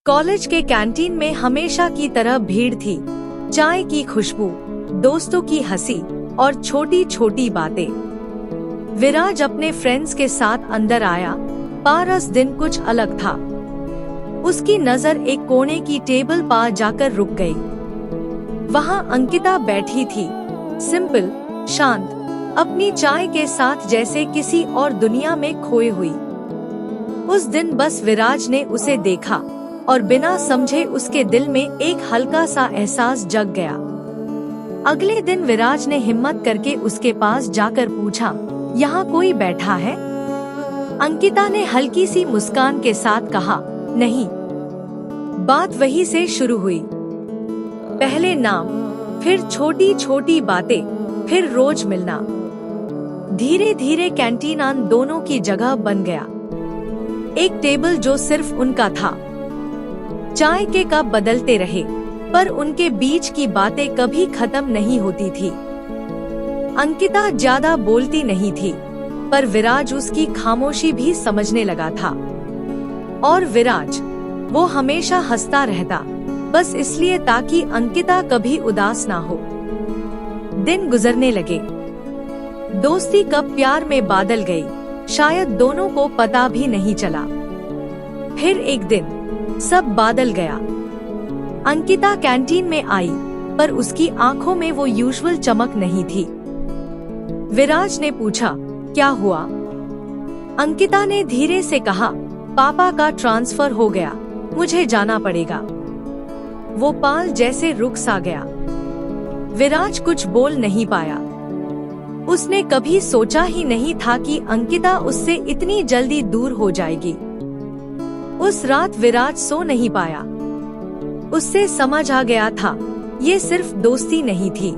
College के canteen में हमेशा की तरह भीड़ थी। चाय की खुशबू, दोस्तों की हंसी और छोटी छोटी बातें। विराज अपने फ्रेंड्स के साथ अंदर आया, पर इस दिन कुछ अलग था। उसकी नजर एक कोने की टेबल पर जाकर रुक गई। वहाँ अंकिता बैठी थी, सिंपल, शांत, अपनी चाय के साथ जैसे किसी और दुनिया में खोई हुई। उस दिन बस विराज ने उसे देखा और बिना समझे उसके दिल में एक हल्का सा एहसास जग गया। अगले दिन विराज ने हिम्मत करके उसके पास जाकर पूछा, यहाँ कोई बैठा है? अंकिता ने हल्की सी मुस्कान के साथ कहा, नहीं। बात वहीं से शुरू हुई। पहले नाम, फिर छोटी छोटी बातें, फिर रोज मिलना। धीरे धीरे कैंटीन आन दोनों की जगह बन गया। एक टेबल जो सिर्फ उनका था। चाय के कप बदलते रहे, पर उनके बीच की बातें कभी खत्म नहीं होती थी। अंकिता ज्यादा बोलती नहीं थी, पर विराज उसकी खामोशी भी समझने लगा था। और विराज, वो हमेशा हंसता रहता, बस इसलिए ताकि अंकिता कभी उदास ना हो। दिन गुजरने लगे। दोस्ती कब प्यार में बदल गई, शायद दोनों को पता भी नहीं चला। फिर एक दिन सब बदल गया। अंकिता कैंटीन में आई, पर उसकी आंखों में वो यूजुअल चमक नहीं थी। विराज ने पूछा, क्या हुआ? अंकिता ने धीरे से कहा, पापा का ट्रांसफर हो गया, मुझे जाना पड़ेगा। वो पाल जैसे रुक सा गया। विराज कुछ बोल नहीं पाया। उसने कभी सोचा ही नहीं था कि अंकिता उससे इतनी जल्दी दूर हो जाएगी। उस रात विराज सो नहीं पाया। उससे समझ आ गया था, ये सिर्फ दोस्ती नहीं थी,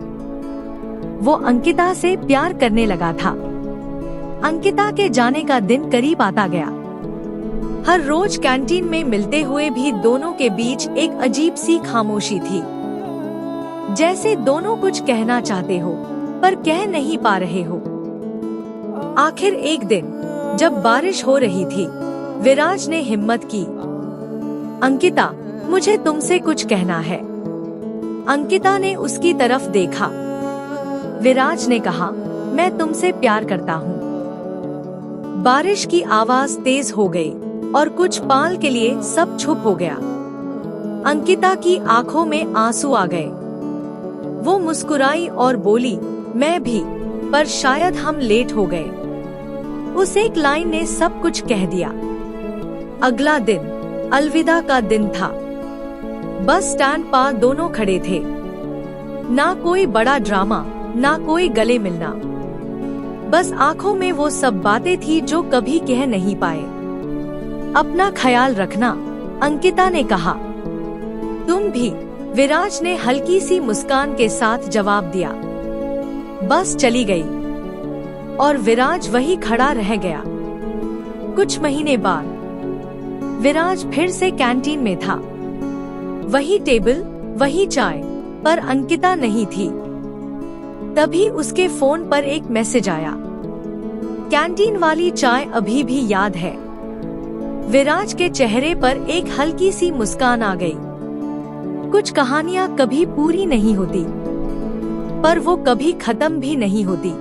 वो अंकिता से प्यार करने लगा था। अंकिता के जाने का दिन करीब आता गया। हर रोज कैंटीन में मिलते हुए भी दोनों के बीच एक अजीब सी खामोशी थी, जैसे दोनों कुछ कहना चाहते हो पर कह नहीं पा रहे हो। आखिर एक दिन जब बारिश हो रही थी, विराज ने हिम्मत की, अंकिता, मुझे तुमसे कुछ कहना है। अंकिता ने उसकी तरफ देखा। विराज ने कहा, मैं तुमसे प्यार करता हूँ। बारिश की आवाज तेज हो गई और कुछ पल के लिए सब चुप हो गया। अंकिता की आंखों में आंसू आ गए। वो मुस्कुराई और बोली, मैं भी, पर शायद हम लेट हो गए। उस एक लाइन ने सब कुछ कह दिया। अगला दिन अलविदा का दिन था। बस स्टैंड पर दोनों खड़े थे। ना कोई बड़ा ड्रामा, ना कोई गले मिलना, बस आंखों में वो सब बातें थी जो कभी कह नहीं पाए। अपना ख्याल रखना, अंकिता ने कहा। तुम भी, विराज ने हल्की सी मुस्कान के साथ जवाब दिया। बस चली गई और विराज वही खड़ा रह गया। कुछ महीने बाद विराज फिर से कैंटीन में था। वही टेबल, वही चाय, पर अंकिता नहीं थी। तभी उसके फोन पर एक मैसेज आया। कैंटीन वाली चाय अभी भी याद है। विराज के चेहरे पर एक हल्की सी मुस्कान आ गई। कुछ कहानियां कभी पूरी नहीं होती, पर वो कभी खत्म भी नहीं होती।